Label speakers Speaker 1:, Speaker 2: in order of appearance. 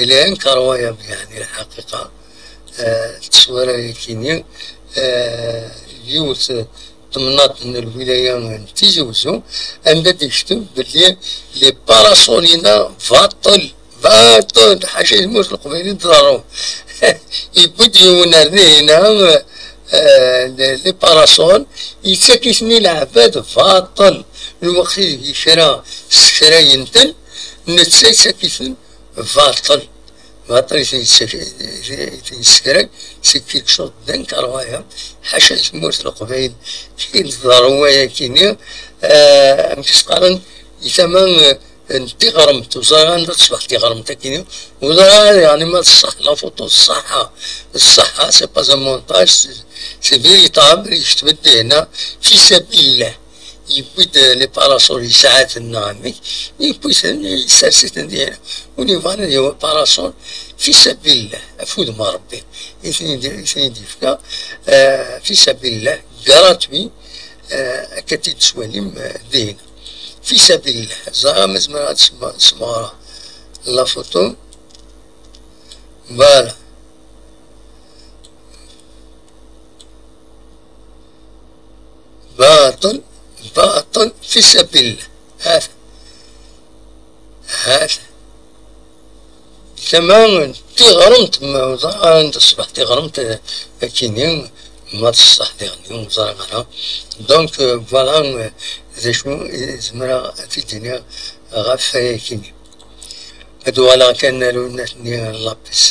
Speaker 1: إلى أن كروايا يعني الحقيقة تصوير كيني يوث ضمنات من الولاية تيجوزو أن تكتب باللي لي باراسولينا باطل حاجة يموت القبيلين ضررو يبديون هنا لي باراسول يتسكسني العباد باطل الوقت يشرا ينتن نتسكسن باطل يسكرك سكيك شوط دنك روايا حاشا يموت القبيل كي ضروايا كيني مكسقارن يثمن انتي غرمت وزاران تصبح تي غرمت كيني وزاران يعني ما تصح لا فوتو الصحة سي با ان مونتاج سي فيريتابل يتبدى هنا في سبيل الله يبيد لي باراسول يساعد النعمي يبيد يسرسل ديالها ونيفانا ديال باراسول في سبيل الله افود ما ربي يثني ديفكا في سبيل الله جراتوي كتي تسواليم دينا في سبيل الله زعما مزمرات سمارة لا فوتو فوالا باطل في سبيل الله هذا تماما تغرمت ما انت تصبح تغرمت كيني ما تصح يعني مزرعة دونك فوالا ذا شنو زمرا في الدنيا غاف كيني هادو على كان لو الناس لابس